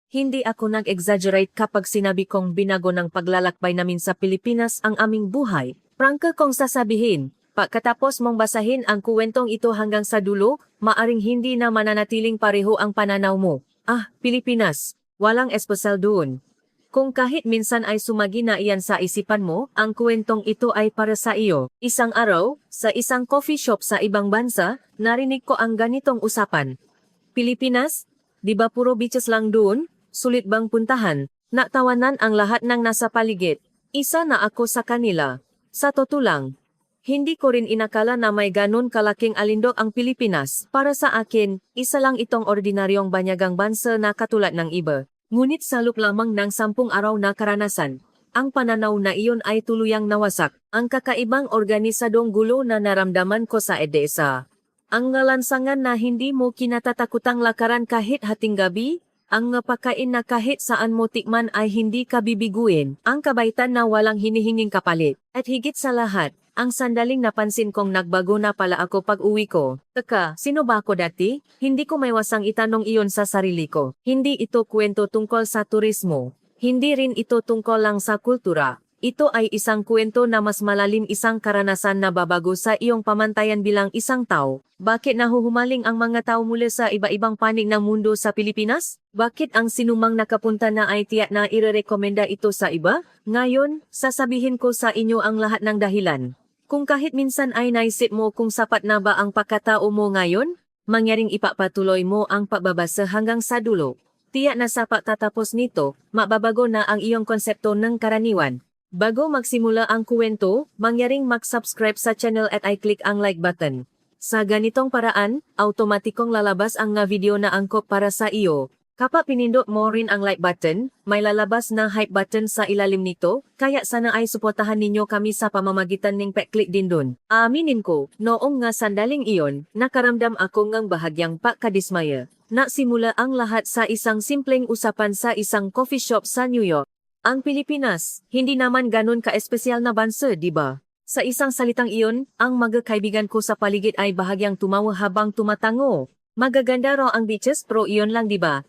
Hindi ako nag-exaggerate kapag sinabi kong binago ng paglalakbay namin sa Pilipinas ang aming buhay. Prangka kong sasabihin, pagkatapos mong basahin ang kuwentong ito hanggang sa dulo, maaring hindi na mananatiling pareho ang pananaw mo. Ah, Pilipinas, walang espesyal doon. Kung kahit minsan ay sumagi na iyan sa isipan mo, ang kuwentong ito ay para sa iyo. Isang araw, sa isang coffee shop sa ibang bansa, narinig ko ang ganitong usapan. Pilipinas? Di ba puro beaches lang doon? Sulit bang puntahan? Natawanan ang lahat ng nasa paligid. Isa na ako sa kanila. Sa totoo lang, hindi ko rin inakala na may ganun kalaking alindog ang Pilipinas. Para sa akin, isa lang itong ordinaryong banyagang bansa na katulad ng iba. Ngunit sa loob lamang ng 10 araw na karanasan, ang pananaw na iyon ay tuluyang nawasak. Ang kakaibang organisadong gulo na naramdaman ko sa EDSA. Ang ngalansangan na hindi mo kinatatakutang lakaran kahit hating gabi, ang pagkain na kahit saan mo tikman ay hindi ka bibiguin, ang kabaitan na walang hinihinging kapalit, at higit sa lahat, ang sandaling napansin kong nagbago na pala ako pag-uwi ko. Teka, sino ba ako dati? Hindi ko maiwasang itanong iyon sa sarili ko. Hindi ito kwento tungkol sa turismo. Hindi rin ito tungkol lang sa kultura. Ito ay isang kwento na mas malalim, isang karanasan na babago sa iyong pamantayan bilang isang tao. Bakit nahuhumaling ang mga tao mula sa iba-ibang panig ng mundo sa Pilipinas? Bakit ang sinumang nakapunta na ay tiyak na irerekomenda ito sa iba? Ngayon, sasabihin ko sa inyo ang lahat ng dahilan. Kung kahit minsan ay naisip mo kung sapat na ba ang pagkatao mo ngayon, mangyaring ipapatuloy mo ang pagbabasa hanggang sa dulo. Tiyak na sa pagtatapos nito, mababago na ang iyong konsepto ng karaniwan. Bago magsimula ang kuwento, mangyaring mag-subscribe sa channel at i-click ang like button. Sa ganitong paraan, automatikong lalabas ang video na angkop para sa iyo. Kapag pinindot mo rin ang like button, may lalabas na hype button sa ilalim nito, kaya sana ay suportahan ninyo kami sa pamamagitan ng pa-click din dun. Aminin ko, noong nga sandaling iyon, nakaramdam ako ngang bahagyang pagkadismaya. Nasimula ang lahat sa isang simpleng usapan sa isang coffee shop sa New York. Ang Pilipinas, hindi naman ganun ka-espesyal na bansa, di ba? Sa isang salitang iyon, ang mga kaibigan ko sa paligid ay bahagyang tumawa habang tumatango. Magaganda raw ang beaches, pero iyon lang, di ba?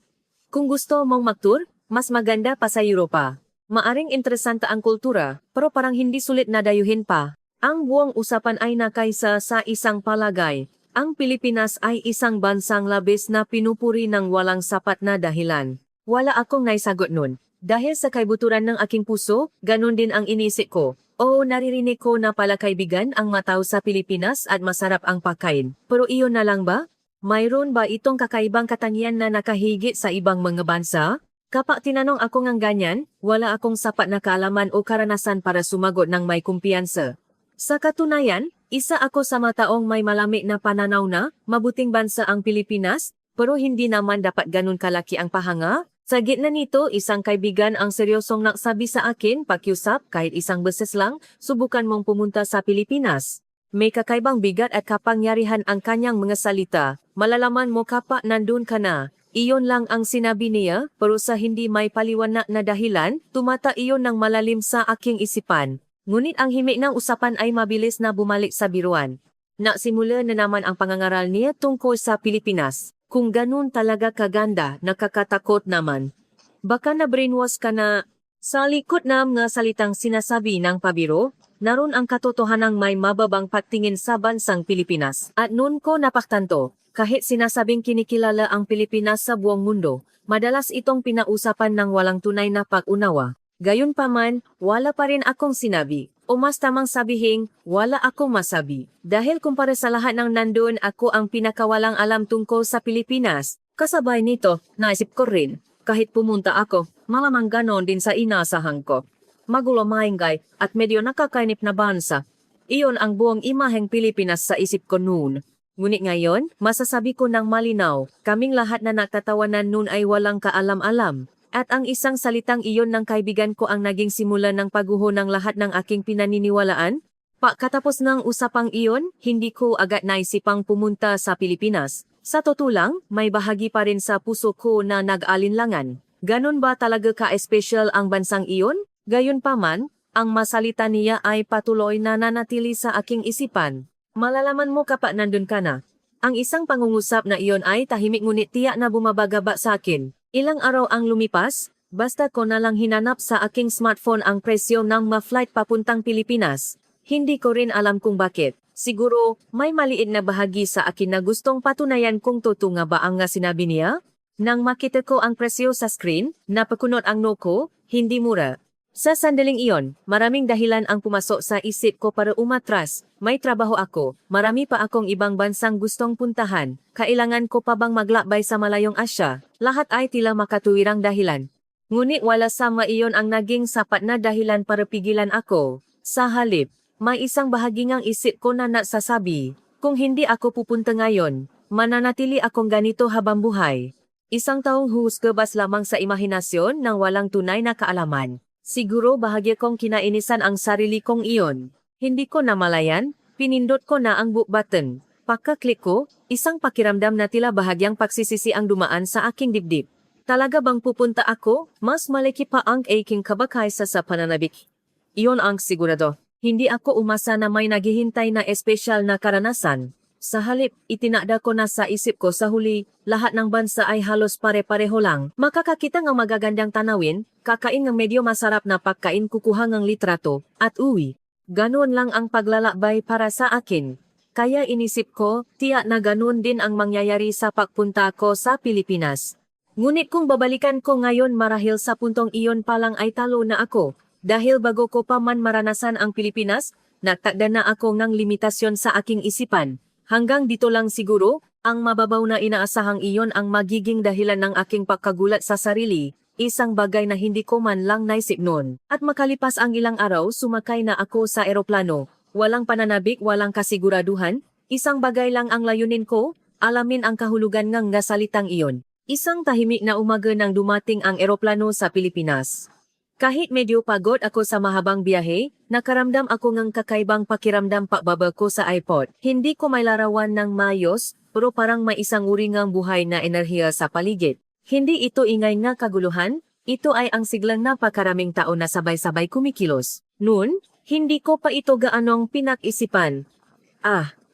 Kung gusto mong mag-tour, mas maganda pa sa Europa. Maaring interesante ang kultura, pero parang hindi sulit na dayuhin pa. Ang buong usapan ay nakaisa sa isang palagay. Ang Pilipinas ay isang bansang labis na pinupuri ng walang sapat na dahilan. Wala akong naisagot nun. Dahil sa kaibuturan ng aking puso, ganun din ang inisip ko. Oo, naririnig ko na pala kaibigan ang mataw sa Pilipinas at masarap ang pagkain. Pero iyon na lang ba? Mayroon ba itong kakaibang katangian na nakahigit sa ibang mga bansa? Kapag tinanong ako ng ganyan, wala akong sapat na kaalaman o karanasan para sumagot ng may kumpiyansa. Sa katunayan, isa ako sa mga taong may malamig na pananaw na mabuting bansa ang Pilipinas, pero hindi naman dapat ganun kalaki ang pahanga. Sa gitna nito, isang kaibigan ang seryosong nagsabi sa akin, pakiusap, kahit isang beses lang, subukan mong pumunta sa Pilipinas. May kakaibang bigat at kapangyarihan ang kanyang mga salita. Malalaman mo kapag nandun ka na. Iyon lang ang sinabi niya, pero sa hindi may paliwanag na dahilan, tumata iyon ng malalim sa aking isipan. Ngunit ang himik ng usapan ay mabilis na bumalik sa biruan. Nagsimula na naman ang pangangaral niya tungkol sa Pilipinas. Kung ganun talaga kaganda, nakakatakot naman. Baka na-brainwash ka na. Sa likod ng mga salitang sinasabi ng pabiro, naroon ang katotohanang may mababang pagtingin sa bansang Pilipinas. At noon ko napaktanto, kahit sinasabing kinikilala ang Pilipinas sa buong mundo, madalas itong pinausapan ng walang tunay na pag-unawa. Gayunpaman, wala pa rin akong sinabi. O mas tamang sabihing, wala akong masabi. Dahil kumpara sa lahat ng nandun, ako ang pinakawalang alam tungkol sa Pilipinas. Kasabay nito, naisip ko rin, kahit pumunta ako, malamang ganon din sa inasahan ko. Magulo maingay at medyo nakakainip na bansa. Iyon ang buong imaheng Pilipinas sa isip ko noon. Ngunit ngayon, masasabi ko ng malinaw, kaming lahat na nagtatawanan noon ay walang kaalam-alam. At ang isang salitang iyon ng kaibigan ko ang naging simula ng pagguho ng lahat ng aking pinaniniwalaan. Pagkatapos ng usapang iyon, hindi ko agad naisipang pumunta sa Pilipinas. Sa totoo lang, may bahagi pa rin sa puso ko na nag-alinlangan. Ganon ba talaga ka-espesyal ang bansang iyon? Gayunpaman, ang masalita niya ay patuloy na nanatili sa aking isipan. Malalaman mo kapag nandun ka na. Ang isang pangungusap na iyon ay tahimik ngunit tiyak na bumabagaba sa akin. Ilang araw ang lumipas, basta ko nalang hinanap sa aking smartphone ang presyo ng ma-flight papuntang Pilipinas. Hindi ko rin alam kung bakit. Siguro, may maliit na bahagi sa akin na gustong patunayan kung totoo nga ba ang nga sinabi niya? Nang makita ko ang presyo sa screen, napakunot ang noo ko, hindi mura. Sa sandaling iyon, maraming dahilan ang pumasok sa isip ko para umatras. May trabaho ako, marami pa akong ibang bansang gustong puntahan, kailangan ko pa bang maglakbay sa malayong Asya? Lahat ay tila makatuwirang dahilan. Ngunit wala sama iyon ang naging sapat na dahilan para pigilan ako. Sa halip, may isang bahagi ngang isip ko na nagsasabi, kung hindi ako pupunta ngayon, mananatili akong ganito habang buhay. Isang taong huhusgabas lamang sa imahinasyon ng walang tunay na kaalaman. Siguro bahagya kong kinainisan ang sarili kong iyon. Hindi ko namalayan, pinindot ko na ang book button. Pagka-click ko, isang pakiramdam na tila bahagyang pagsisisi ang dumaan sa aking dibdib. Talaga bang pupunta ako? Mas malaki pa ang aking kaba kaysa sa pananabik. Iyon ang sigurado. Hindi ako umasa na may naghihintay na espesyal na karanasan. Sa halip, itinakda ko na sa isip ko sa huli, lahat ng bansa ay halos pare-pareho lang. Makakakita ng magagandang tanawin, kakain ng medyo masarap na pagkain, kukuha ng litrato, at uwi. Ganon lang ang paglalakbay para sa akin. Kaya inisip ko, tiyak na ganon din ang mangyayari sa pagpunta ko sa Pilipinas. Ngunit kung babalikan ko ngayon marahil sa puntong iyon palang ay talo na ako. Dahil bago ko pa man maranasan ang Pilipinas, natakda na ako ng limitasyon sa aking isipan. Hanggang dito lang siguro, ang mababaw na inaasahang iyon ang magiging dahilan ng aking pagkagulat sa sarili, isang bagay na hindi ko man lang naisip noon. At makalipas ang ilang araw, sumakay na ako sa eroplano. Walang pananabik, walang kasiguraduhan, isang bagay lang ang layunin ko, alamin ang kahulugan ng salitang iyon. Isang tahimik na umaga nang dumating ang eroplano sa Pilipinas. Kahit medyo pagod ako sa mahabang biyahe, nakaramdam ako ng kakaibang pakiramdam pagbaba ko sa airport. Hindi ko may larawan ng maayos, pero parang may isang uri ngang buhay na enerhiya sa paligid. Hindi ito ingay nga kaguluhan, ito ay ang siglang napakaraming tao na sabay-sabay kumikilos. Noon, hindi ko pa ito gaanong pinag-isipan.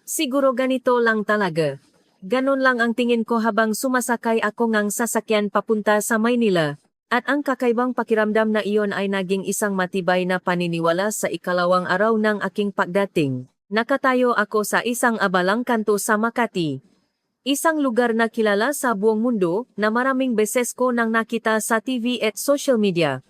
Siguro ganito lang talaga. Ganon lang ang tingin ko habang sumasakay ako ngang sasakyan papunta sa Maynila. At ang kakaibang pakiramdam na iyon ay naging isang matibay na paniniwala sa ikalawang araw ng aking pagdating. Nakatayo ako sa isang abalang kanto sa Makati. Isang lugar na kilala sa buong mundo na maraming beses ko nang nakita sa TV at social media.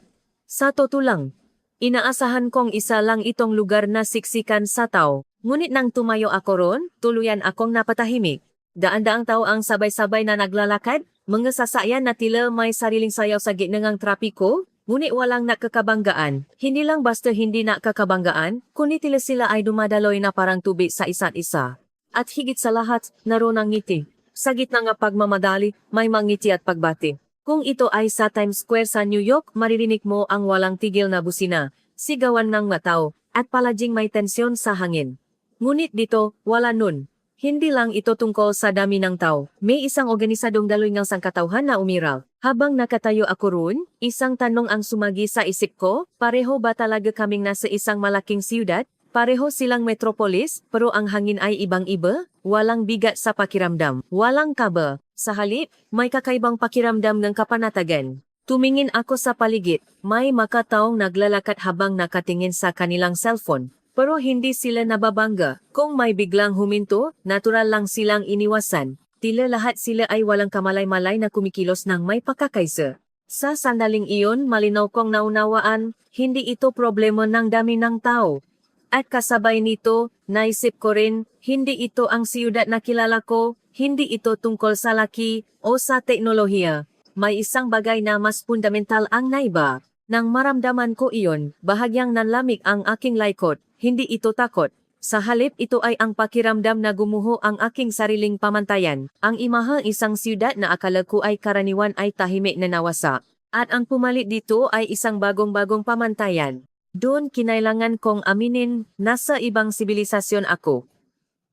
Sa totoo lang, inaasahan kong isa lang itong lugar na siksikan sa tao. Ngunit nang tumayo ako ron, tuluyan akong napatahimik. Daan-daang tao ang sabay-sabay na naglalakad, mga sasakyan na tila may sariling sayaw sa gitna ng trapiko, ngunit walang nakakabanggaan. Hindi lang basta hindi nakakabanggaan, kundi tila sila ay dumadaloy na parang tubig sa isa't isa. At higit sa lahat, naroon ang ngiti. Sa gitna ng pagmamadali, may mangiti at pagbati. Kung ito ay sa Times Square sa New York, maririnig mo ang walang tigil na busina, sigawan ng mga tao, at palaging may tensyon sa hangin. Ngunit dito, wala nun. Hindi lang ito tungkol sa dami ng tao. May isang organisadong daloy ng sangkatauhan na umiral. Habang nakatayo ako roon, isang tanong ang sumagi sa isip ko, pareho ba talaga kaming nasa isang malaking siyudad? Pareho silang metropolis, pero ang hangin ay ibang-iba? Walang bigat sa pakiramdam, walang kaba. Sa halip, may kakaibang pakiramdam ng kapanatagan. Tumingin ako sa paligid, may makataong naglalakad habang nakatingin sa kanilang cellphone. Pero hindi sila nababangga. Kung may biglang huminto, natural lang silang iniwasan. Tila lahat sila ay walang kamalay-malay na kumikilos ng may pakakaisa. Sa sandaling iyon, malinaw kong naunawaan, hindi ito problema ng dami ng tao. At kasabay nito, naisip ko rin, hindi ito ang siyudad na kilala ko, hindi ito tungkol sa laki o sa teknolohiya. May isang bagay na mas fundamental ang naiba. Nang maramdaman ko iyon, bahagyang nanlamig ang aking laikot. Hindi ito takot. Sa halip ito ay ang pakiramdam na gumuho ang aking sariling pamantayan. Ang imahang isang siyudad na akala ko ay karaniwan ay tahimik na nawasak. At ang pumalit dito ay isang bagong-bagong pamantayan. Doon kinailangan kong aminin, nasa ibang sibilisasyon ako.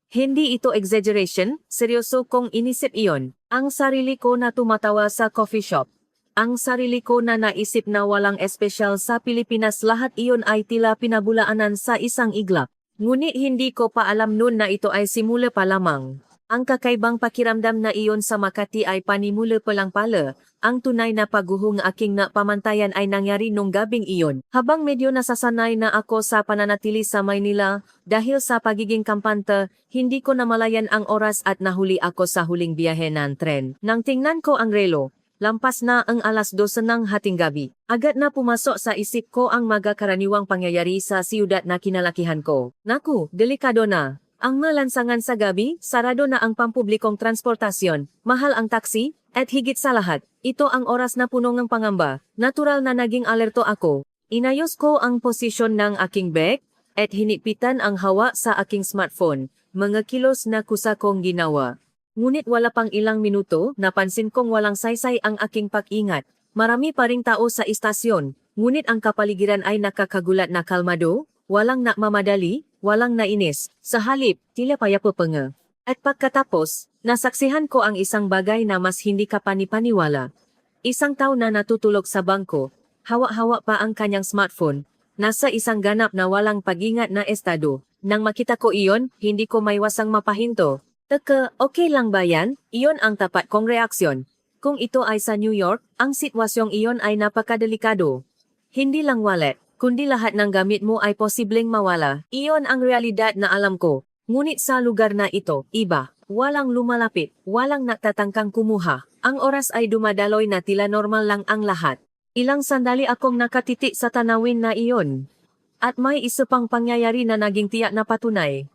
Hindi ito exaggeration, seryoso kong inisip iyon. Ang sarili ko na tumatawa sa coffee shop. Ang sarili ko na naisip na walang espesyal sa Pilipinas, lahat iyon ay tila pinabulaanan sa isang iglap. Ngunit hindi ko pa alam noon na ito ay simula pa lamang. Ang kakaibang pakiramdam na iyon sa Makati ay panimula pa lang pala. Ang tunay na pagguhong aking napamantayan ay nangyari nung gabing iyon. Habang medyo nasasanay na ako sa pananatili sa Maynila, dahil sa pagiging kampante, hindi ko namalayan ang oras at nahuli ako sa huling biyahe ng tren. Nang tingnan ko ang relo, lampas na ang 12:00 ng hating gabi. Agad na pumasok sa isip ko ang magakaraniwang pangyayari sa siyudad na kinalakihan ko. Naku, delikado na. Ang malansangan sa gabi, sarado na ang pampublikong transportasyon, mahal ang taxi, at higit sa lahat, ito ang oras na puno ng pangamba. Natural na naging alerto ako. Inayos ko ang posisyon ng aking bag, at hinipitan ang hawa sa aking smartphone. Mga kilos na kusa kong ginawa. Ngunit wala pang ilang minuto, napansin kong walang saysay ang aking pag-ingat. Marami pa ring tao sa istasyon, ngunit ang kapaligiran ay nakakagulat na kalmado, walang nagmamadali, walang nainis, sa halip, tila payapa-panga. At pagkatapos, nasaksihan ko ang isang bagay na mas hindi kapanipaniwala. Isang tao na natutulog sa bangko, hawak-hawak pa ang kanyang smartphone, nasa isang ganap na walang pag-ingat na estado. Nang makita ko iyon, hindi ko maiwasang mapahinto. Teka, okay lang ba yan? Iyon ang tapat kong reaksyon. Kung ito ay sa New York, ang sitwasyong iyon ay napakadelikado. Hindi lang wallet, kundi lahat ng gamit mo ay posibleng mawala. Iyon ang realidad na alam ko. Ngunit sa lugar na ito, iba. Walang lumalapit, walang nagtatangkang kumuha. Ang oras ay dumadaloy na tila normal lang ang lahat. Ilang sandali akong nakatitik sa tanawin na iyon. At may isa pang pangyayari na naging tiyak na patunay.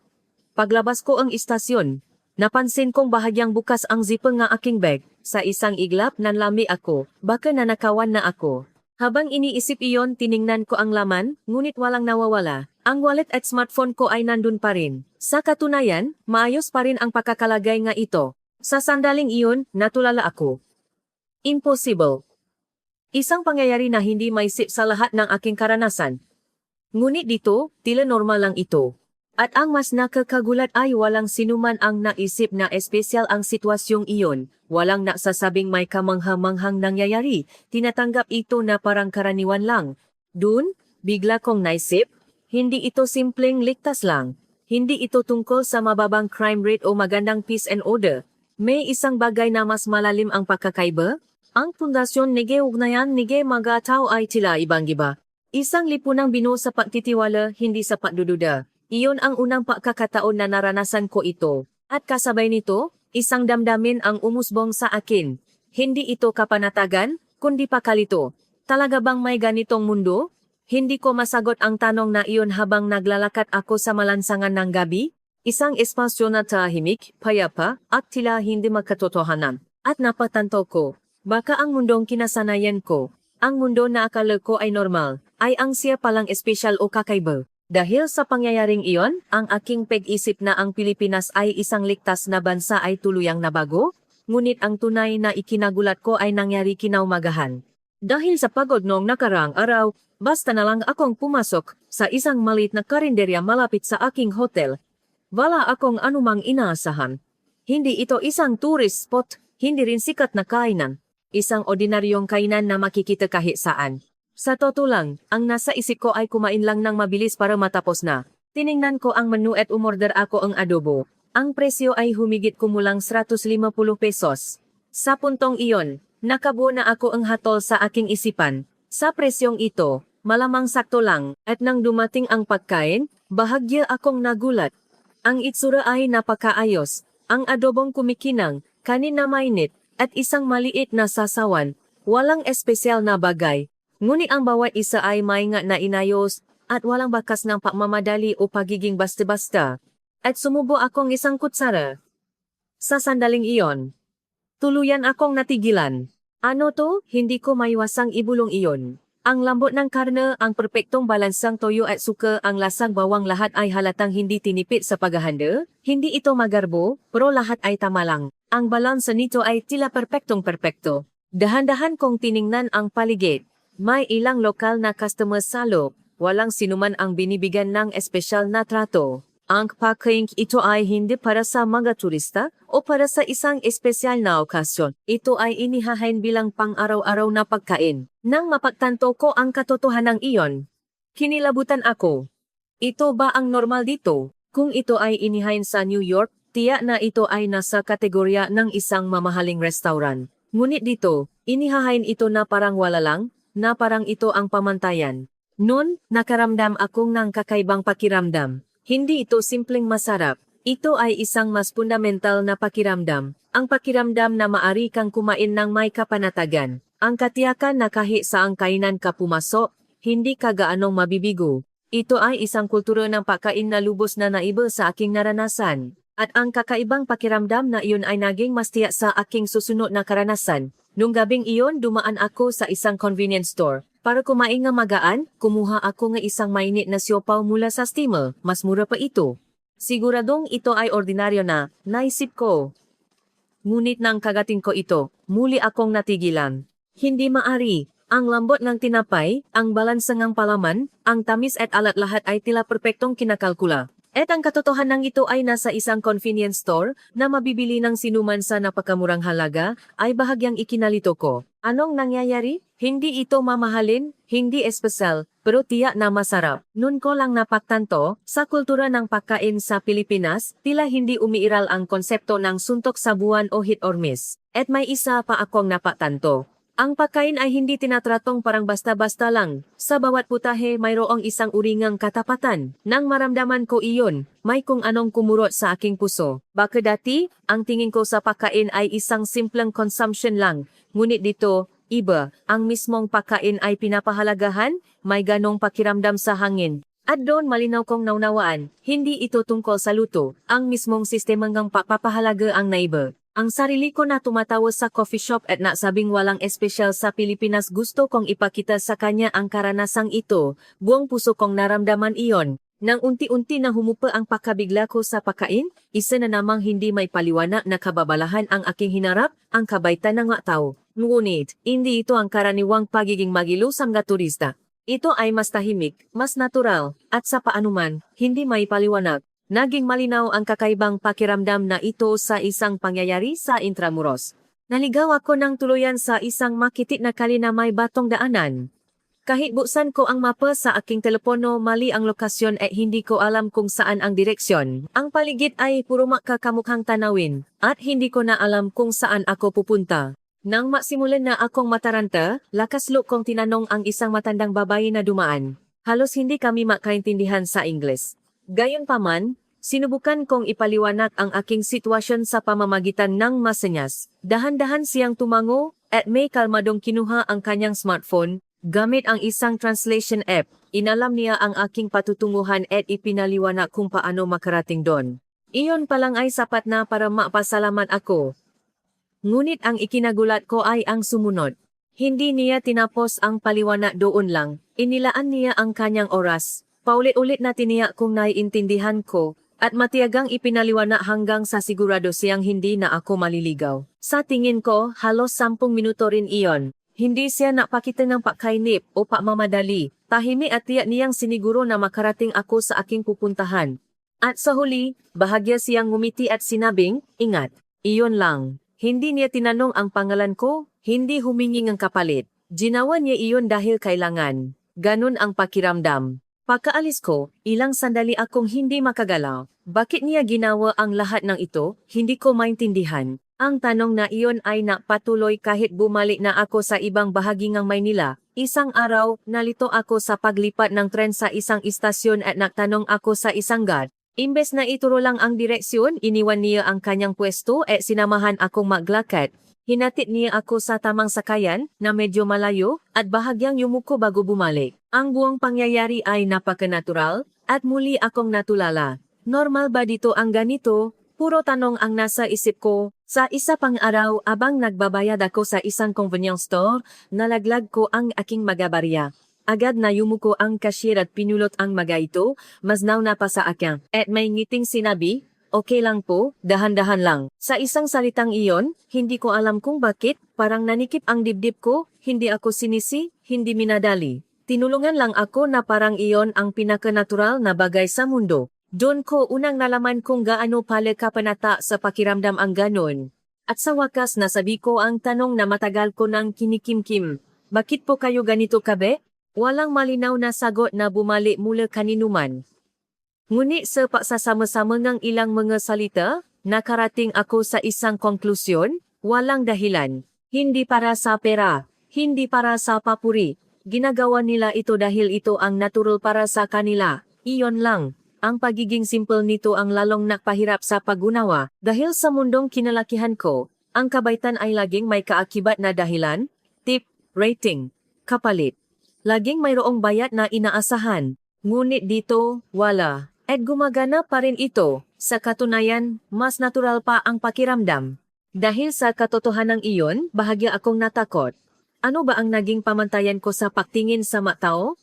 Paglabas ko ang istasyon, napansin kong bahagyang bukas ang zipper ng aking bag. Sa isang iglap nanlami ako, baka nanakawan na ako. Habang iniisip iyon, tiningnan ko ang laman, ngunit walang nawawala. Ang wallet at smartphone ko ay nandun pa rin. Sa katunayan, maayos pa rin ang pagkakalagay nga ito. Sa sandaling iyon, natulala ako. Impossible. Isang pangyayari na hindi maisip sa lahat ng aking karanasan. Ngunit dito, tila normal lang ito. At ang mas nakakagulat ay walang sinuman ang naisip na espesyal ang sitwasyong iyon. Walang nagsasabing may kamangha-manghang nangyayari. Tinatanggap ito na parang karaniwan lang. Dun, bigla kong naisip, hindi ito simpleng ligtas lang. Hindi ito tungkol sa mababang crime rate o magandang peace and order. May isang bagay na mas malalim ang pagkakaiba. Ang pundasyon nige ugnayan nige mga tao ay tila ibang-iba. Isang lipunang binuo sa pagtitiwala, hindi sa pagdududa. Iyon ang unang pagkakataon na naranasan ko ito. At kasabay nito, isang damdamin ang umusbong sa akin. Hindi ito kapanatagan, kundi pakalito. Talaga bang may ganitong mundo? Hindi ko masagot ang tanong na iyon habang naglalakad ako sa malansangan ng gabi. Isang espasyo na tahimik, payapa, at tila hindi magkatotohanan. At napatanto ko, baka ang mundong kinasanayan ko, ang mundo na akala ko ay normal, ay ang siya palang espesyal o kakaiba. Dahil sa pangyayaring iyon, ang aking pag-isip na ang Pilipinas ay isang ligtas na bansa ay tuluyang nabago, ngunit ang tunay na ikinagulat ko ay nangyari kinaumagahan. Dahil sa pagod noong nakaraang araw, basta na lang akong pumasok sa isang maliit na karinderya malapit sa aking hotel. Wala akong anumang inaasahan. Hindi ito isang tourist spot, hindi rin sikat na kainan. Isang ordinaryong kainan na makikita kahit saan. Sa totoo lang, ang nasa isip ko ay kumain lang ng mabilis para matapos na. Tiningnan ko ang menu at umorder ako ang adobo. Ang presyo ay humigit kumulang 150 pesos. Sa puntong iyon, nakabuo na ako ang hatol sa aking isipan. Sa presyong ito, malamang sakto lang, at nang dumating ang pagkain, bahagya akong nagulat. Ang itsura ay napakaayos. Ang adobong kumikinang, kanin na mainit, at isang maliit na sasawan. Walang espesyal na bagay. Ngunit ang bawat isa ay maingat na inayos at walang bakas ng pagmamadali o pagiging basta-basta. At sumubo akong isang kutsara. Sa sandaling iyon, tuluyan akong natigilan. Ano to? Hindi ko maiwasang ibulong iyon. Ang lambot ng karne, ang perpektong balansang toyo at suka, ang lasang bawang, lahat ay halatang hindi tinipid sa paghahanda. Hindi ito magarbo, pero lahat ay tama lang. Ang balansa nito ay tila perpektong-perpekto. Dahan-dahan kong tiningnan ang paligid. May ilang lokal na customer sa loob, walang sinuman ang binibigyan ng espesyal na trato. Ang pagkain ito ay hindi para sa mga turista o para sa isang espesyal na okasyon. Ito ay inihahain bilang pang-araw-araw na pagkain. Nang mapagtanto ko ang katotohanan iyon, kinilabutan ako. Ito ba ang normal dito? Kung ito ay inihain sa New York, Tiyak na ito ay nasa kategorya ng isang mamahaling restaurant. Ngunit dito, inihahain ito na parang wala lang, na parang ito ang pamantayan. Noon, nakaramdam akong ng kakaibang pakiramdam. Hindi ito simpleng masarap. Ito ay isang mas fundamental na pakiramdam. Ang pakiramdam na maari kang kumain ng may kapanatagan. Ang katiyakan na kahit saang kainan ka pumasok, hindi ka gaanong mabibigo. Ito ay isang kultura ng pagkain na lubos na naiba sa aking naranasan. At ang kakaibang pakiramdam na iyon ay naging mas tiyak sa aking susunod na karanasan. Nung gabing iyon, dumaan ako sa isang convenience store. Para kumain nga magaan, kumuha ako ng isang mainit na siopaw mula sa steamer. Mas mura pa ito. Siguradong ito ay ordinaryo na, naisip ko. Ngunit nang kagatin ko ito, muli akong natigilan. Hindi maari. Ang lambot ng tinapay, ang balansa ng palaman, ang tamis at alat lahat ay tila perpektong kinakalkula. At ang katotohanan ito ay nasa isang convenience store na mabibili ng sinuman sa napakamurang halaga ay bahagyang ikinalito ko. Anong nangyayari? Hindi ito mamahalin, hindi espesyal, pero tiyak na masarap. Noon ko lang napagtanto, sa kultura ng pagkain sa Pilipinas, tila hindi umiiral ang konsepto ng suntok sa buwan o hit or miss. At may isa pa akong napagtanto. Ang pagkain ay hindi tinatratong parang basta-basta lang. Sa bawat putahe mayroong isang uringang katapatan. Nang maramdaman ko iyon, may kung anong kumurot sa aking puso. Baka dati, ang tingin ko sa pagkain ay isang simpleng consumption lang. Ngunit dito, iba, ang mismong pagkain ay pinapahalagahan, may ganong pakiramdam sa hangin. At doon malinaw kong naunawaan, hindi ito tungkol sa luto, ang mismong sistema ng pagpapahalaga ang naiba. Ang sarili ko na tumatawas sa coffee shop at nasabing walang espesyal sa Pilipinas, gusto kong ipakita sa kanya ang karanasang ito. Buong puso kong naramdaman iyon. Nang unti-unti na humupa ang pakabigla ko sa pagkain, isa na namang hindi may paliwanag na kababalahan ang aking hinarap, ang kabaitan ng mga tao. Ngunit, hindi ito ang karaniwang pagiging magilo sa mga turista. Ito ay mas tahimik, mas natural, at sa paanuman, hindi may paliwanag. Naging malinaw ang kakaibang pakiramdam na ito sa isang pangyayari sa Intramuros. Naligaw ako ng tuluyan sa isang makitit na kali na may batong daanan. Kahit buksan ko ang mapa sa aking telepono, mali ang lokasyon at hindi ko alam kung saan ang direksyon. Ang paligid ay puro makakamukhang tanawin, at hindi ko na alam kung saan ako pupunta. Nang masimulan na akong mataranta, lakas-loob kong tinanong ang isang matandang babae na dumaan. Halos hindi kami makaintindihan sa Ingles. Gayunpaman, sinubukan kong ipaliwanag ang aking sitwasyon sa pamamagitan ng masenyas. Dahan-dahan siyang tumango at may kalmadong kinuha ang kanyang smartphone. Gamit ang isang translation app, inalam niya ang aking patutunguhan at ipinaliwanag kung paano makarating doon. Iyon pa lang ay sapat na para mapasalamat ako. Ngunit ang ikinagulat ko ay ang sumunod. Hindi niya tinapos ang paliwanag doon lang. Inilaan niya ang kanyang oras. Paulit-ulit na tiniyak kung naiintindihan ko, at matiyagang ipinaliwanag hanggang sa sigurado siyang hindi na ako maliligaw. Sa tingin ko, halos 10 minuto rin iyon. Hindi siya napakita ng pagkainip o pagmamadali. Tahimik at tiyak niyang siniguro na makarating ako sa aking pupuntahan. At sa huli, bahagya siyang ngumiti at sinabing, "Ingat." Iyon lang. Hindi niya tinanong ang pangalan ko, hindi humingi ng kapalit. Ginawa niya iyon dahil kailangan. Ganun ang pakiramdam. Pagkaalis ko, ilang sandali akong hindi makagalaw. Bakit niya ginawa ang lahat ng ito? Hindi ko maintindihan. Ang tanong na iyon ay napatuloy kahit bumalik na ako sa ibang bahagi ng Maynila. Isang araw, nalito ako sa paglipat ng tren sa isang istasyon at nagtanong ako sa isang guard. Imbes na ituro lang ang direksyon, iniwan niya ang kanyang pwesto at sinamahan akong maglakad. Hinatid niya ako sa tamang sakayan na medyo malayo at bahagyang yumuko bago bumalik. Ang buong pangyayari ay napakanatural at muli akong natulala. Normal ba dito ang ganito? Puro tanong ang nasa isip ko. Sa isa pang araw, abang nagbabayad ako sa isang convenience store, nalaglag ko ang aking magabarya. Agad na yumuko ang cashier at pinulot ang maga ito, mas nauna pa sa akin. At may ngiting sinabi, "Okay lang po, dahan-dahan lang." Sa isang salitang iyon, hindi ko alam kung bakit, parang nanikip ang dibdib ko, hindi ako sinisi, hindi minadali. Tinulungan lang ako na parang iyon ang pinakanatural na bagay sa mundo. Doon ko unang nalaman kung gaano pala kapanata sa pakiramdam ang ganon. At sa wakas nasabi ko ang tanong na matagal ko nang kinikimkim. Bakit po kayo ganito kabe? Walang malinaw na sagot na bumalik mula kaninuman. Ngunit sa pagsasama-sama ng ilang mga salita, nakarating ako sa isang konklusyon, walang dahilan. Hindi para sa pera, hindi para sa papuri. Ginagawa nila ito dahil ito ang natural para sa kanila. Iyon lang. Ang pagiging simple nito ang lalong nakpahirap sa pag-unawa. Dahil sa mundong kinalakihan ko, ang kabaitan ay laging may kaakibat na dahilan, tip, rating, kapalit. Laging mayroong bayad na inaasahan. Ngunit dito, wala. At gumagana pa rin ito. Sa katunayan, mas natural pa ang pakiramdam. Dahil sa katotohanan iyon, bahagya akong natakot. Ano ba ang naging pamantayan ko sa pagtingin sa matao?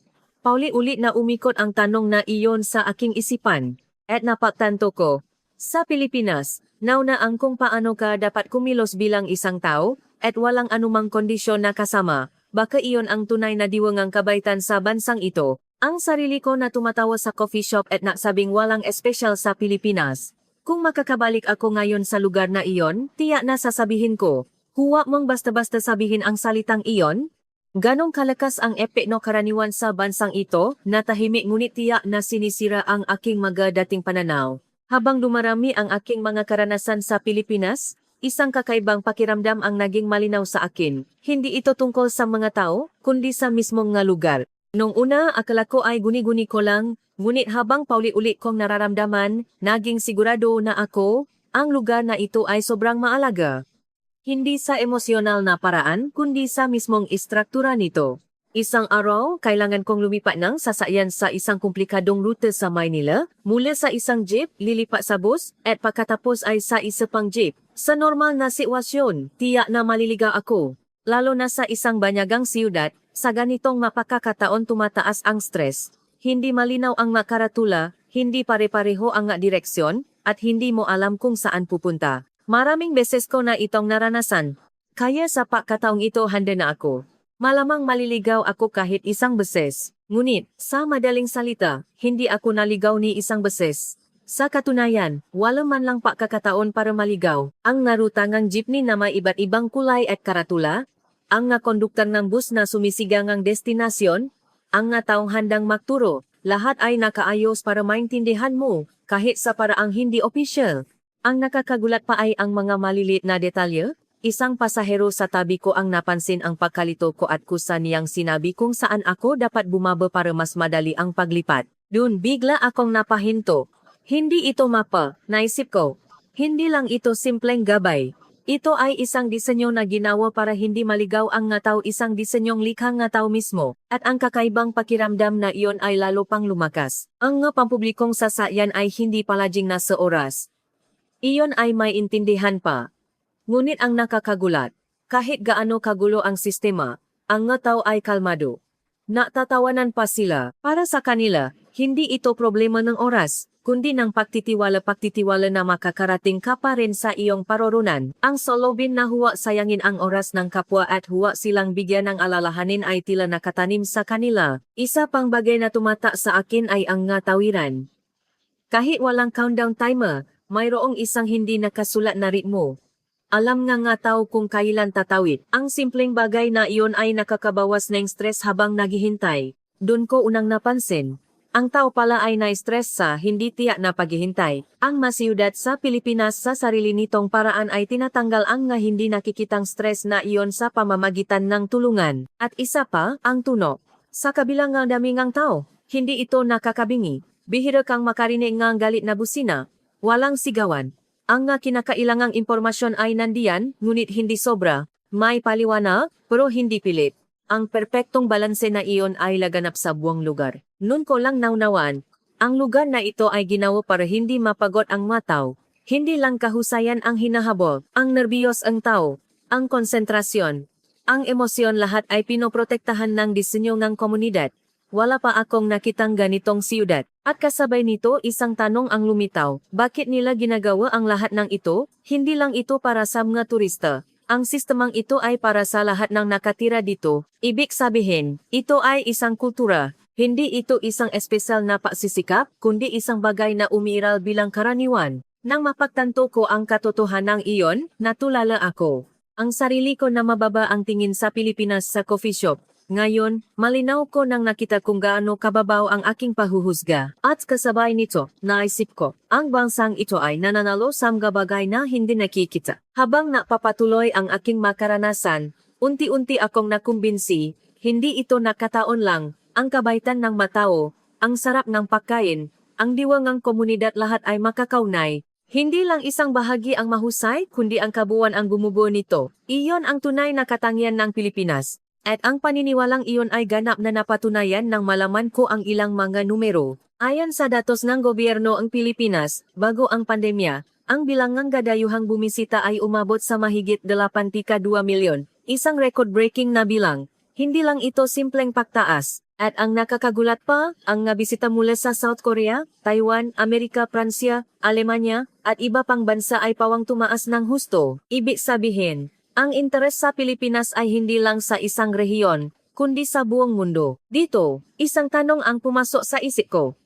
Pauli-ulit na umikot ang tanong na iyon sa aking isipan. At napagtanto ko, sa Pilipinas, naunaan kung paano ka dapat kumilos bilang isang tao, at walang anumang kondisyon na kasama. Baka iyon ang tunay na diwangang kabaitan sa bansang ito. Ang sarili ko na tumatawa sa coffee shop at nagsabing walang espesyal sa Pilipinas. Kung makakabalik ako ngayon sa lugar na iyon, tiyak na sasabihin ko, huwag mong basta-basta sabihin ang salitang iyon. Ganong kalakas ang epekto karaniwan sa bansang ito, na tahimik ngunit tiyak na sinisira ang aking mga dating pananaw. Habang dumarami ang aking mga karanasan sa Pilipinas, isang kakaibang pakiramdam ang naging malinaw sa akin. Hindi ito tungkol sa mga tao, kundi sa mismong nga lugar. Nung una, akala ko ay guni-guni ko lang, ngunit habang pauli-uli kong nararamdaman, naging sigurado na ako, ang lugar na ito ay sobrang maalaga. Hindi sa emosyonal na paraan, kundi sa mismong istruktura nito. Isang araw, kailangan kong lumipat ng sasakyan sa isang komplikadong rute sa Maynila, mula sa isang jeep, lilipat sa bus, at pagkatapos ay sa isa pang jeep. Sa normal na sitwasyon, tiyak na maliligaw ako. Lalo na sa isang banyagang siyudad, sa ganitong mapakakataon tumataas ang stress. Hindi malinaw ang makaratula, hindi pare-pareho ang direksyon, at hindi mo alam kung saan pupunta. Maraming beses ko na itong naranasan. Kaya sa pagkataong ito handa na ako. Malamang maliligaw ako kahit isang beses. Ngunit, sa madaling salita, hindi ako naligaw ni isang beses. Sa katunayan, wala man lang pagkakataon para maligaw. Ang narutangang jeepney na may iba't ibang kulay at karatula, ang nga konduktor ng bus na sumisigang ang destinasyon, ang nga taong handang magturo, lahat ay nakaayos para maintindihan mo, kahit sa paraang hindi opisyal. Ang nakakagulat pa ay ang mga maliliit na detalye. Isang pasahero sa tabi ko ang napansin ang pagkalito ko at kusa niyang sinabi kung saan ako dapat bumaba para mas madali ang paglipat. Dun bigla akong napahinto. Hindi ito mapa, naisip ko. Hindi lang ito simpleng gabay. Ito ay isang disenyo na ginawa para hindi maligaw ang nga tao, isang disenyong likha nga tao mismo. At ang kakaibang pakiramdam na iyon ay lalo pang lumakas. Ang nga pampublikong sasakyan ay hindi palaging nasa oras. Iyon ay may intindihan pa. Ngunit ang nakakagulat, kahit gaano kagulo ang sistema, ang nga tao ay kalmado. Natatawanan pa sila. Para sa kanila, hindi ito problema ng oras, kundi ng pagtitiwala na makakarating ka pa rin sa iyong paroroonan. Ang solobin na huwag sayangin ang oras ng kapwa at huwag silang bigyan ng alalahanin ay tila nakatanim sa kanila. Isa pang bagay na tumata sa akin ay ang nga tawiran. Kahit walang countdown timer, mayroong isang hindi nakasulat na ritmo. Alam nga tao kung kailan tatawid. Ang simpleng bagay na iyon ay nakakabawas ng stress habang naghihintay. Doon ko unang napansin. Ang tao pala ay na-stress sa hindi tiyak na paghihintay. Ang masiyudad sa Pilipinas sa sarili nitong paraan ay tinatanggal ang nga hindi nakikitang stress na iyon sa pamamagitan ng tulungan. At isa pa, ang tunog. Sa kabilang ng daming ang tao, hindi ito nakakabingi. Bihira kang makarinig ng galit na busina. Walang sigawan. Ang nga kinakailangang impormasyon ay nandiyan, ngunit hindi sobra. May paliwanag, pero hindi pilit. Ang perpektong balanse na iyon ay laganap sa buong lugar. Noon ko lang naunawaan, ang lugar na ito ay ginawa para hindi mapagod ang mataw. Hindi lang kahusayan ang hinahabol, ang nerbiyos ang tao, ang konsentrasyon, ang emosyon, lahat ay pinoprotektahan ng disenyo ng komunidad. Wala pa akong nakitang ganitong siyudad. At kasabay nito isang tanong ang lumitaw. Bakit nila ginagawa ang lahat ng ito? Hindi lang ito para sa mga turista. Ang sistemang ito ay para sa lahat ng nakatira dito. Ibig sabihin, ito ay isang kultura. Hindi ito isang espesyal na pagsisikap, kundi isang bagay na umiiral bilang karaniwan. Nang mapagtanto ko ang katotohanan iyon, natulala ako. Ang sarili ko na mababa ang tingin sa Pilipinas sa coffee shop. Ngayon, malinaw ko nang nakita kung gaano kababaw ang aking pahuhusga. At kasabay nito, naisip ko, ang bansang ito ay nananalo sa mga bagay na hindi nakikita. Habang napapatuloy ang aking makaranasan, unti-unti akong nakumbinsi, hindi ito nakataon lang, ang kabaitan ng matao, ang sarap ng pagkain, ang diwangang komunidad lahat ay makakaunay. Hindi lang isang bahagi ang mahusay, kundi ang kabuuan ang bumubuo nito. Iyon ang tunay na katangian ng Pilipinas. At ang paniniwalang iyon ay ganap na napatunayan nang malaman ko ang ilang mga numero. Ayon sa datos ng gobyerno ng Pilipinas, bago ang pandemya, ang bilang ng gadayuhang bumisita ay umabot sa mahigit 82 milyon, isang record-breaking na bilang. Hindi lang ito simpleng pagtaas. At ang nakakagulat pa, ang nga bisita mula sa South Korea, Taiwan, Amerika, Pransya, Alemanya, at iba pang bansa ay pawang tumaas ng husto. Ibig sabihin, ang interes sa Pilipinas ay hindi lang sa isang rehiyon, kundi sa buong mundo. Dito, isang tanong ang pumasok sa isip ko.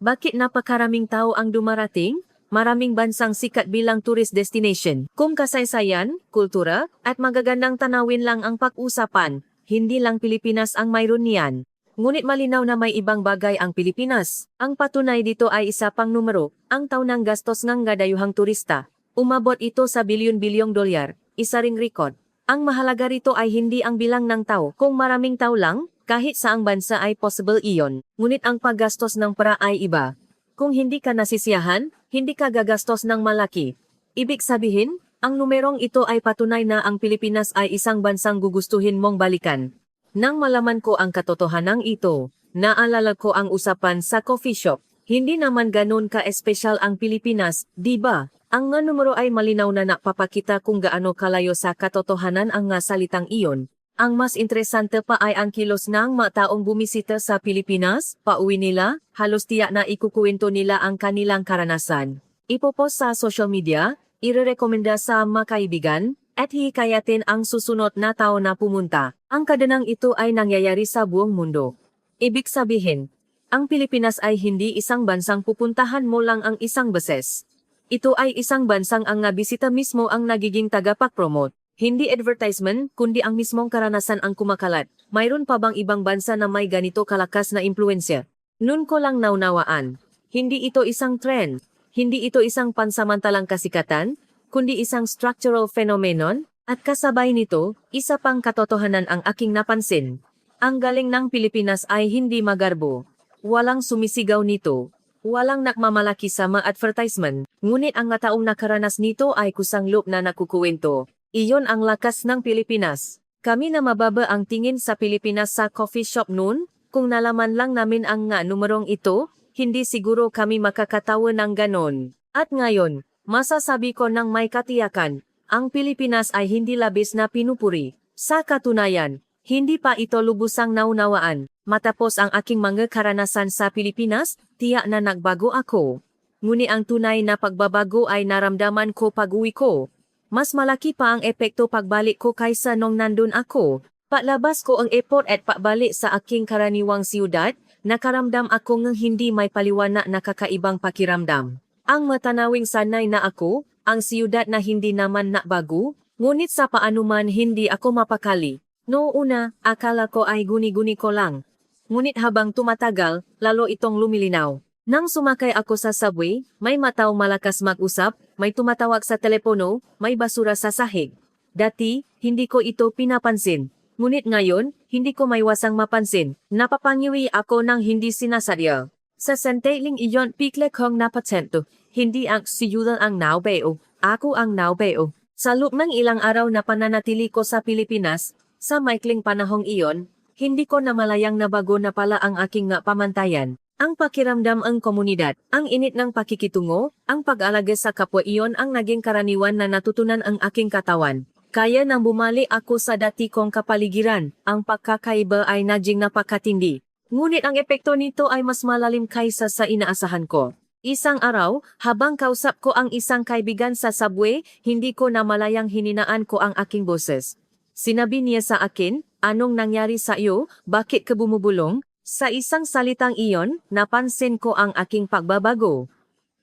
Bakit napakaraming tao ang dumarating? Maraming bansang sikat bilang tourist destination. Kung kasaysayan, kultura, at magagandang tanawin lang ang pag-usapan, hindi lang Pilipinas ang mayroon niyan. Ngunit malinaw na may ibang bagay ang Pilipinas. Ang patunay dito ay isa pang numero, ang taunang gastos ng gadayuhang turista. Umabot ito sa bilyon-bilyong dolyar. Isa ring record. Ang mahalaga rito ay hindi ang bilang ng tao. Kung maraming tao lang, kahit saang bansa ay possible iyon. Ngunit ang paggastos ng pera ay iba. Kung hindi ka nasisiyahan, hindi ka gagastos ng malaki. Ibig sabihin, ang numerong ito ay patunay na ang Pilipinas ay isang bansang gugustuhin mong balikan. Nang malaman ko ang katotohanan ito, naalala ko ang usapan sa coffee shop. Hindi naman ganun ka-espesyal ang Pilipinas, di ba? Ang nga numero ay malinaw na napapakita kung gaano kalayo sa katotohanan ang nga salitang iyon. Ang mas interesante pa ay ang kilos ng mga taong bumisita sa Pilipinas, pauwi nila, halos tiyak na ikukuwento nila ang kanilang karanasan. Ipopost sa social media, irerekomenda sa mga kaibigan, at hikayatin ang susunod na tao na pumunta. Ang kadanang ito ay nangyayari sa buong mundo. Ibig sabihin, ang Pilipinas ay hindi isang bansang pupuntahan mo lang ang isang beses. Ito ay isang bansang ang bisita mismo ang nagiging tagapag-promote. Hindi advertisement, kundi ang mismong karanasan ang kumakalat. Mayroon pa bang ibang bansa na may ganito kalakas na impluensya? Nun ko lang naunawaan. Hindi ito isang trend. Hindi ito isang pansamantalang kasikatan, kundi isang structural phenomenon. At kasabay nito, isa pang katotohanan ang aking napansin. Ang galing ng Pilipinas ay hindi magarbo. Walang sumisigaw nito. Walang nakmamalaki sa mga advertisement, ngunit ang taong nakaranas nito ay kusang loob na nakukuwento. Iyon ang lakas ng Pilipinas. Kami na mababa ang tingin sa Pilipinas sa coffee shop noon, kung nalaman lang namin ang nga numerong ito, hindi siguro kami makakatawa ng ganon. At ngayon, masasabi ko ng may katiyakan, ang Pilipinas ay hindi labis na pinupuri. Sa katunayan, hindi pa ito lubusang naunawaan. Matapos ang aking mga karanasan sa Pilipinas, tiyak na nagbago ako. Ngunit ang tunay na pagbabago ay naramdaman ko pag-uwi ko. Mas malaki pa ang epekto pagbalik ko kaysa nung nandun ako. Paglabas ko ang airport at pabalik sa aking karaniwang siyudad, nakaramdam ako ng hindi may paliwanag na kakaibang pakiramdam. Ang matanawing sanay na ako, ang siyudad na hindi naman nabago, ngunit sa paanuman hindi ako mapakali. Noong una, akala ko ay guni-guni ko lang. Ngunit habang tumatagal, lalo itong lumilinaw. Nang sumakay ako sa subway, may mataong malakas mag-usap, may tumatawag sa telepono, may basura sa sahig. Dati, hindi ko ito pinapansin. Ngunit ngayon, hindi ko maiwasang mapansin. Napapangiwi ako ng hindi sinasadya. Sa sandaling iyon, bigla kong napatento. Hindi ang siyudan ang naubeo, ako ang naubeo. Sa loob ng ilang araw na pananatili ko sa Pilipinas, sa maikling panahong iyon, hindi ko namalayang nabago na pala ang aking pamantayan. Ang pakiramdam ang komunidad, ang init ng pakikitungo, ang pag-alaga sa kapwa iyon ang naging karaniwan na natutunan ang aking katawan. Kaya nang bumalik ako sa dati kong kapaligiran, ang pagkakaiba ay naging napakatindi. Ngunit ang epekto nito ay mas malalim kaysa sa inaasahan ko. Isang araw, habang kausap ko ang isang kaibigan sa subway, hindi ko namalayang hininaan ko ang aking boses. Sinabi niya sa akin, "Anong nangyari sa iyo? Bakit ka bumubulong?" Sa isang salitang iyon, napansin ko ang aking pagbabago.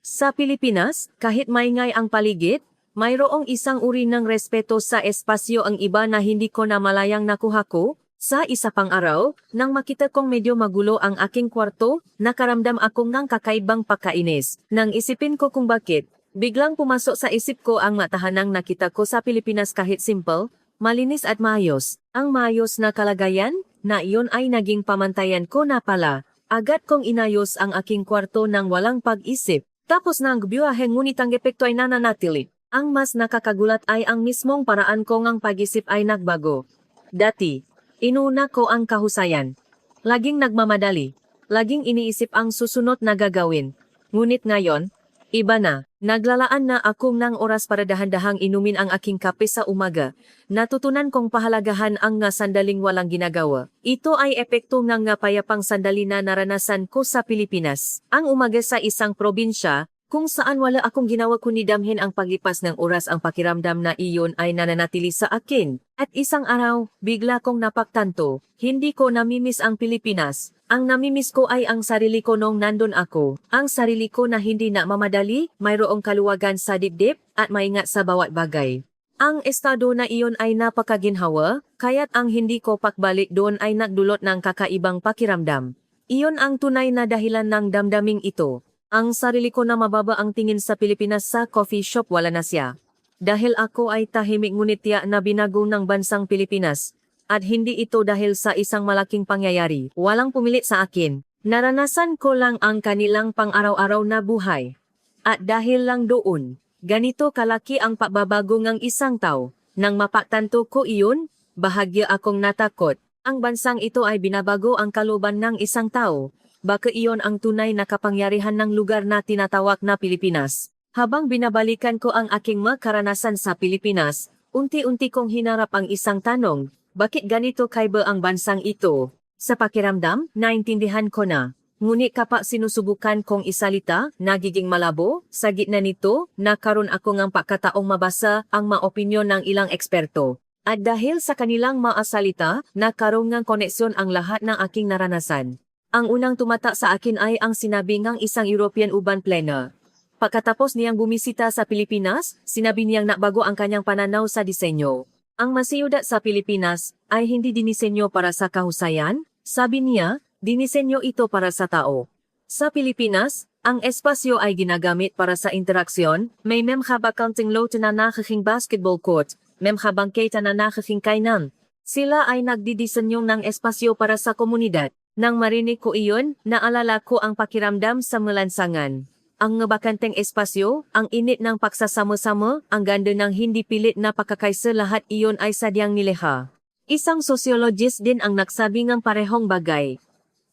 Sa Pilipinas, kahit maingay ang paligid, mayroong isang uri ng respeto sa espasyo ang iba na hindi ko namalayang nakuha ko. Sa isa pang araw, nang makita kong medyo magulo ang aking kwarto, nakaramdam ako ng kakaibang pagkainis. Nang isipin ko kung bakit, biglang pumasok sa isip ko ang matahanang nakita ko sa Pilipinas kahit simple, malinis at maayos. Ang maayos na kalagayan, na iyon ay naging pamantayan ko na pala. Agad kong inayos ang aking kwarto nang walang pag-isip. Tapos nang biyahe ngunit ang epekto ay nananatili. Ang mas nakakagulat ay ang mismong paraan kong ang pag-isip ay nagbago. Dati, inuna ko ang kahusayan. Laging nagmamadali. Laging iniisip ang susunod na gagawin. Ngunit ngayon, iba na. Naglalaan na ako ng oras para dahan-dahang inumin ang aking kape sa umaga. Natutunan kong pahalagahan ang nga sandaling walang ginagawa. Ito ay epekto ng nga payapang sandali na naranasan ko sa Pilipinas. Ang umaga sa isang probinsya, kung saan wala akong ginawa kundi damhin ang paglipas ng oras, ang pakiramdam na iyon ay nananatili sa akin. At isang araw, bigla kong napagtanto, hindi ko namimiss ang Pilipinas. Ang namimiss ko ay ang sarili ko nung nandun ako. Ang sarili ko na hindi na mamadali, mayroong kaluwagan sa dibdib, at maingat sa bawat bagay. Ang estado na iyon ay napakaginhawa, kaya't ang hindi ko pakbalik doon ay nagdulot ng kakaibang pakiramdam. Iyon ang tunay na dahilan ng damdaming ito. Ang sarili ko na mababa ang tingin sa Pilipinas sa coffee shop, wala na siya. Dahil ako ay tahimik ngunit tiyak na binago ng bansang Pilipinas. At hindi ito dahil sa isang malaking pangyayari. Walang pumilit sa akin. Naranasan ko lang ang kanilang pang-araw-araw na buhay. At dahil lang doon, ganito kalaki ang pagbabago ng isang tao. Nang mapagtanto ko iyon, bahagya akong natakot. Ang bansang ito ay binabago ang kalooban ng isang tao. Baka iyon ang tunay na kapangyarihan ng lugar na tinatawag na Pilipinas. Habang binabalikan ko ang aking mga karanasan sa Pilipinas, unti-unti kong hinarap ang isang tanong, bakit ganito kaiba ang bansang ito? Sa pakiramdam, naintindihan ko na. Ngunit kapag sinusubukan kong isalita, nagiging malabo. Sa gitna nito, nakaroon ako ng pagkataong mabasa ang mga opinyon ng ilang eksperto. At dahil sa kanilang mga salita, nakaroon ng koneksyon ang lahat ng aking naranasan. Ang unang tumata sa akin ay ang sinabi ng isang European urban planner. Pagkatapos niyang bumisita sa Pilipinas, sinabi niyang nabago ang kanyang pananaw sa disenyo. Ang masiyudad sa Pilipinas ay hindi dinisenyo para sa kahusayan, sabi niya, dinisenyo ito para sa tao. Sa Pilipinas, ang espasyo ay ginagamit para sa interaksyon, may memhabang counting lot na nakaking basketball court, memhabang kita na nakaking kainan. Sila ay nagdidisenyo ng espasyo para sa komunidad. Nang marinig ko iyon, naalala ko ang pakiramdam sa malansangan. Ang bakanteng espasyo, ang init ng pagsasama-sama, ang ganda ng hindi pilit na pagkakaisa, lahat iyon ay sadyang nilikha. Isang sociologist din ang nagsabi ng parehong bagay.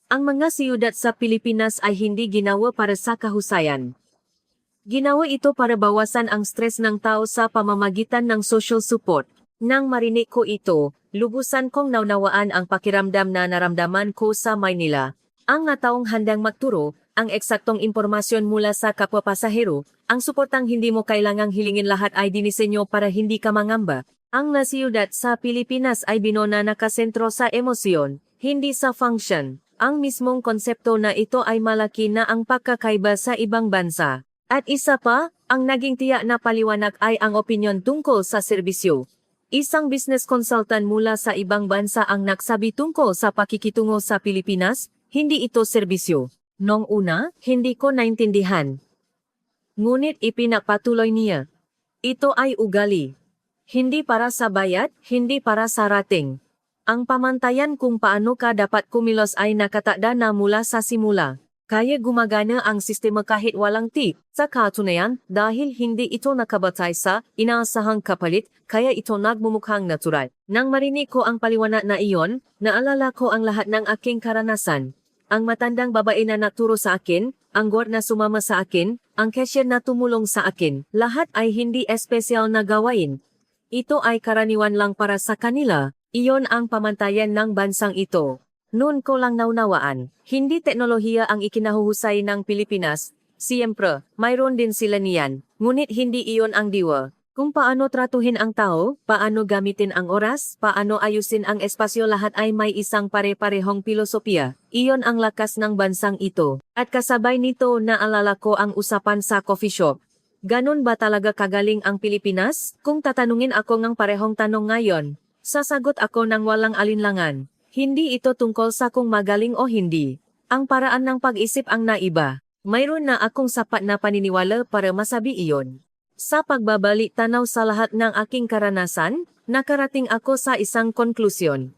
Ang mga siyudad sa Pilipinas ay hindi ginawa para sa kahusayan. Ginawa ito para bawasan ang stress ng tao sa pamamagitan ng social support. Nang marinig ko ito, lubusan kong naunawaan ang pakiramdam na naramdaman ko sa Maynila. Ang nga taong handang magturo, ang eksaktong impormasyon mula sa kapwa pasahero, ang suportang hindi mo kailangang hilingin, lahat ay dinisenyo para hindi ka mangamba. Ang nasiyudad sa Pilipinas ay binona nakasentro sa emosyon, hindi sa function. Ang mismong konsepto na ito ay malaki na ang pagkakaiba sa ibang bansa. At isa pa, ang naging tiyak na paliwanag ay ang opinyon tungkol sa serbisyo. Isang business consultant mula sa ibang bansa ang nagsabi tungkol sa pakikitungo sa Pilipinas, hindi ito serbisyo. Noong una, hindi ko naintindihan. Ngunit ipinagpatuloy niya. Ito ay ugali. Hindi para sa bayad, hindi para sa rating. Ang pamantayan kung paano ka dapat kumilos ay nakatakda na mula sa simula. Kaya gumagana ang sistema kahit walang tip. Sa katunayan, dahil hindi ito nakabatay sa inaasahang kapalit, kaya ito nagmumukhang natural. Nang marinig ko ang paliwanag na iyon, naalala ko ang lahat ng aking karanasan. Ang matandang babae na nagturo sa akin, ang guard na sumama sa akin, ang cashier na tumulong sa akin, lahat ay hindi espesyal na gawain. Ito ay karaniwan lang para sa kanila. Iyon ang pamantayan ng bansang ito. Noon ko lang naunawaan, hindi teknolohiya ang ikinahuhusay ng Pilipinas. Siyempre, mayroon din sila niyan, ngunit hindi iyon ang diwa. Kung paano tratuhin ang tao, paano gamitin ang oras, paano ayusin ang espasyo, lahat ay may isang pare-parehong filosofiya. Iyon ang lakas ng bansang ito. At kasabay nito naalala ko ang usapan sa coffee shop. Ganon ba talaga kagaling ang Pilipinas? Kung tatanungin ako ng parehong tanong ngayon, sasagot ako ng walang alinlangan. Hindi ito tungkol sa kung magaling o hindi. Ang paraan ng pag-isip ang naiba. Mayroon na akong sapat na paniniwala para masabi iyon. Sa pagbabalik tanaw sa lahat ng aking karanasan, nakarating ako sa isang konklusyon.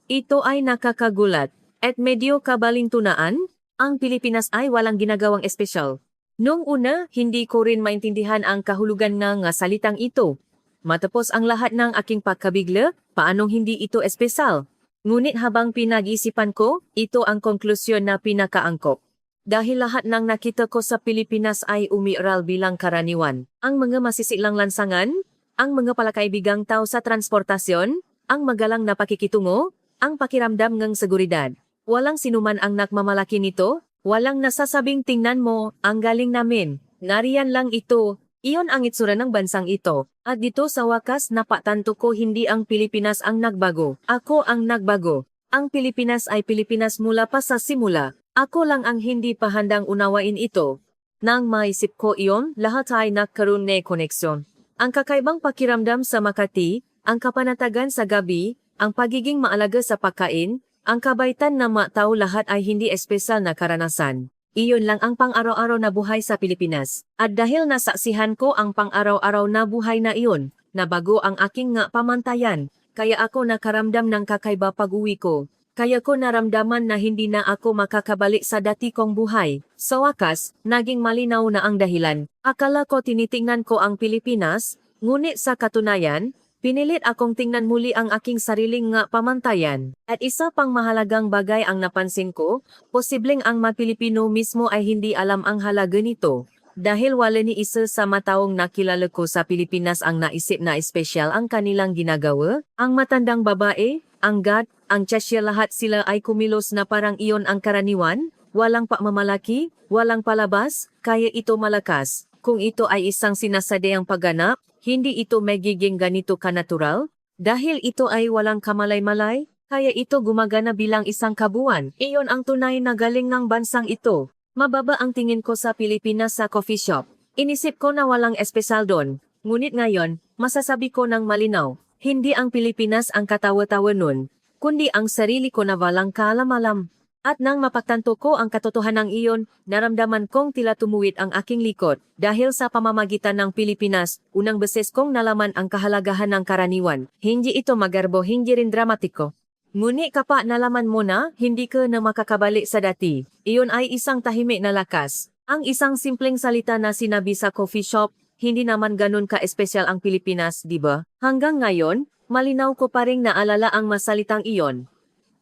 Ito ay nakakagulat, at medyo kabalintunaan, ang Pilipinas ay walang ginagawang espesyal. Noong una, hindi ko rin maintindihan ang kahulugan ng salitang ito. Matapos ang lahat ng aking pagkabigla, paanong hindi ito espesyal? Ngunit habang pinag-isipan ko, ito ang konklusyon na pinakaangkop. Dahil lahat ng nakita ko sa Pilipinas ay umiiral bilang karaniwan. Ang mga masisilang lansangan, ang mga palakaibigang tao sa transportasyon, ang magalang na pakikitungo, ang pakiramdam ng seguridad. Walang sinuman ang nagmamalaki nito, walang nasasabing tingnan mo, ang galing namin, nariyan lang ito. Iyon ang itsura ng bansang ito. At dito sa wakas napatanto ko hindi ang Pilipinas ang nagbago. Ako ang nagbago. Ang Pilipinas ay Pilipinas mula pa sa simula. Ako lang ang hindi pa handang unawain ito. Nang maisip ko iyon, lahat ay nagkaroon ng koneksyon. Ang kakaibang pakiramdam sa Makati, ang kapanatagan sa gabi, ang pagiging maalaga sa pagkain, ang kabaitan na matao lahat ay hindi espesyal na karanasan. Iyon lang ang pang-araw-araw na buhay sa Pilipinas. At dahil nasaksihan ko ang pang-araw-araw na buhay na iyon, nabago ang aking pamantayan, kaya ako nakaramdam ng kakaiba pag-uwi ko. Kaya ko naramdaman na hindi na ako makakabalik sa dati kong buhay. Sa wakas, naging malinaw na ang dahilan. Akala ko tinitingnan ko ang Pilipinas, ngunit sa katunayan, pinilit akong tingnan muli ang aking sariling pamantayan. At isa pang mahalagang bagay ang napansin ko, posibleng ang mga Pilipino mismo ay hindi alam ang halaga nito. Dahil wala ni isa sa mataong nakilala ko sa Pilipinas ang naisip na espesyal ang kanilang ginagawa, ang matandang babae, ang gat, ang Cheshire lahat sila ay kumilos na parang iyon ang karaniwan, walang pamamalaki, walang palabas, kaya ito malakas. Kung ito ay isang sinasadyang pagganap, hindi ito magiging ganito kanatural. Dahil ito ay walang kamalay-malay, kaya ito gumagana bilang isang kabuuan. Iyon ang tunay na galing ng bansang ito. Mababa ang tingin ko sa Pilipinas sa coffee shop. Inisip ko na walang espesyal doon. Ngunit ngayon, masasabi ko ng malinaw, hindi ang Pilipinas ang katawa-tawa nun, kundi ang sarili ko na walang kaalam-alam. At nang mapagtanto ko ang katotohanan iyon, naramdaman kong tila tumuwid ang aking likod. Dahil sa pamamagitan ng Pilipinas, unang beses kong nalaman ang kahalagahan ng karaniwan. Hindi ito magarbo, hindi rin dramatiko. Ngunit kapag nalaman mo na, hindi ka na makakabalik sa dati. Iyon ay isang tahimik na lakas. Ang isang simpleng salita na sinabi sa coffee shop, hindi naman ganun ka-espesyal ang Pilipinas, di ba? Hanggang ngayon, malinaw ko pa ring naalala ang masalitang iyon.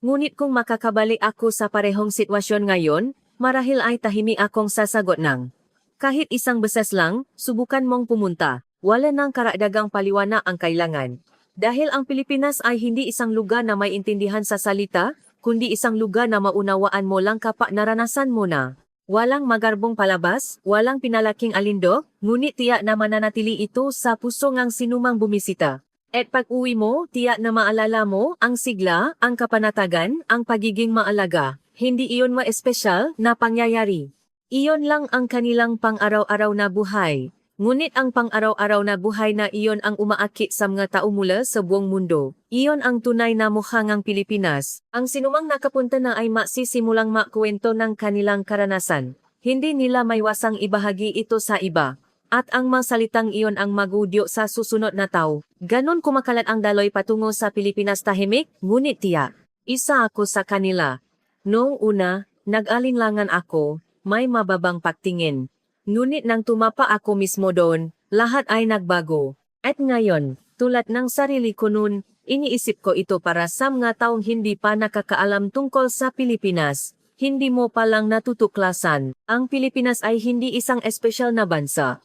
Ngunit kung makakabalik ako sa parehong sitwasyon ngayon, marahil ay tahimik akong sasagot ng, kahit isang beses lang, subukan mong pumunta. Wala nang karagdagang paliwanag ang kailangan. Dahil ang Pilipinas ay hindi isang lugar na may intindihan sa salita, kundi isang lugar na maunawaan mo lang kapag naranasan mo na. Walang magarbong palabas, walang pinalaking alindog, ngunit tiyak na mananatili ito sa puso ng sinumang bumisita. At pag-uwi mo, tiyak na maalala mo ang sigla, ang kapanatagan, ang pagiging maalaga. Hindi iyon ma-espesyal na pangyayari. Iyon lang ang kanilang pang-araw-araw na buhay. Ngunit ang pang-araw-araw na buhay na iyon ang umaakit sa mga tao mula sa buong mundo. Iyon ang tunay na mukha ng Pilipinas. Ang sinumang nakapunta na ay magsisimulang makwento ng kanilang karanasan. Hindi nila maiwasang ibahagi ito sa iba. At ang mga salitang iyon ang magudyo sa susunod na tao. Ganon kumakalat ang daloy patungo sa Pilipinas tahimik, ngunit tiyak. Isa ako sa kanila. Noong una, nag-alinlangan ako, may mababang pagtingin. Ngunit nang tumapa ako mismo doon, lahat ay nagbago. At ngayon, tulad ng sarili ko noon, iniisip ko ito para sa mga taong hindi pa nakakaalam tungkol sa Pilipinas. Hindi mo palang natutuklasan, ang Pilipinas ay hindi isang espesyal na bansa.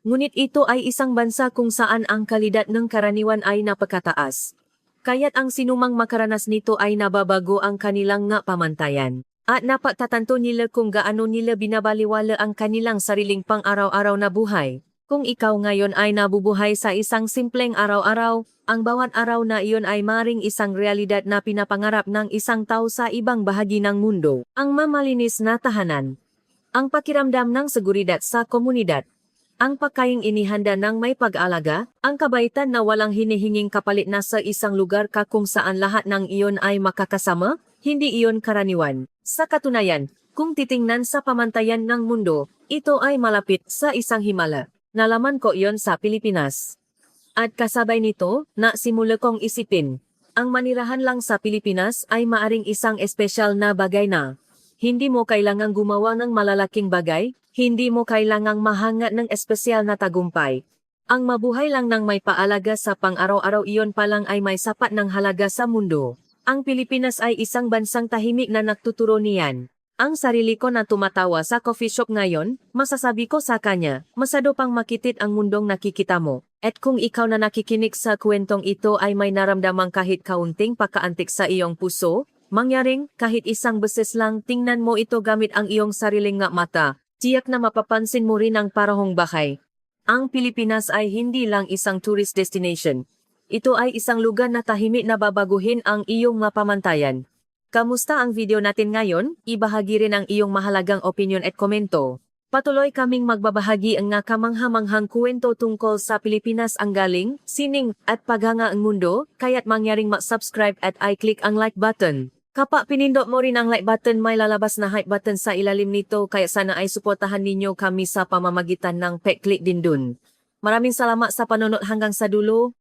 Ngunit ito ay isang bansa kung saan ang kalidad ng karaniwan ay napakataas. Kaya't ang sinumang makaranas nito ay nababago ang kanilang pamantayan. At napagtatanto nila kung gaano nila binabaliwala ang kanilang sariling pang-araw-araw na buhay. Kung ikaw ngayon ay nabubuhay sa isang simpleng araw-araw, ang bawat araw na iyon ay maring isang realidad na pinapangarap ng isang tao sa ibang bahagi ng mundo. Ang mamalinis na tahanan. Ang pakiramdam ng seguridad sa komunidad. Ang pagkaing inihanda ng may pag-alaga, ang kabaitan na walang hinihinging kapalit na sa isang lugar ka kung saan lahat ng iyon ay makakasama, hindi iyon karaniwan. Sa katunayan, kung titingnan sa pamantayan ng mundo, ito ay malapit sa isang himala. Nalaman ko iyon sa Pilipinas. At kasabay nito, nasimula kong isipin, ang manirahan lang sa Pilipinas ay maaring isang espesyal na bagay na. Hindi mo kailangang gumawa ng malalaking bagay, hindi mo kailangang mahangat ng espesyal na tagumpay. Ang mabuhay lang ng may paalaga sa pang-araw-araw iyon pa lang ay may sapat ng halaga sa mundo. Ang Pilipinas ay isang bansang tahimik na nagtuturo niyan. Ang sarili ko na tumatawa sa coffee shop ngayon, masasabi ko sa kanya, masado pang makitit ang mundong nakikita mo. At kung ikaw na nakikinig sa kwentong ito ay may naramdamang kahit kaunting pagkaantik sa iyong puso, mangyaring kahit isang beses lang tingnan mo ito gamit ang iyong sariling nga mata, tiyak na mapapansin mo rin ang parahong bahay. Ang Pilipinas ay hindi lang isang tourist destination. Ito ay isang lugar na tahimik na babaguhin ang iyong mapamantayan. Kamusta ang video natin ngayon? Ibahagi rin ang iyong mahalagang opinion at komento. Patuloy kaming magbabahagi ang nga kamangha-manghang kwento tungkol sa Pilipinas ang galing, sining, at paghanga ang mundo, kaya't mangyaring mag-subscribe at i-click ang like button. Kapag pinindot mo rin ang like button, may lalabas na hype button sa ilalim nito, kaya sana ay suportahan ninyo kami sa pamamagitan ng pag-click din dun. Maraming salamat sa panonood hanggang sa dulo.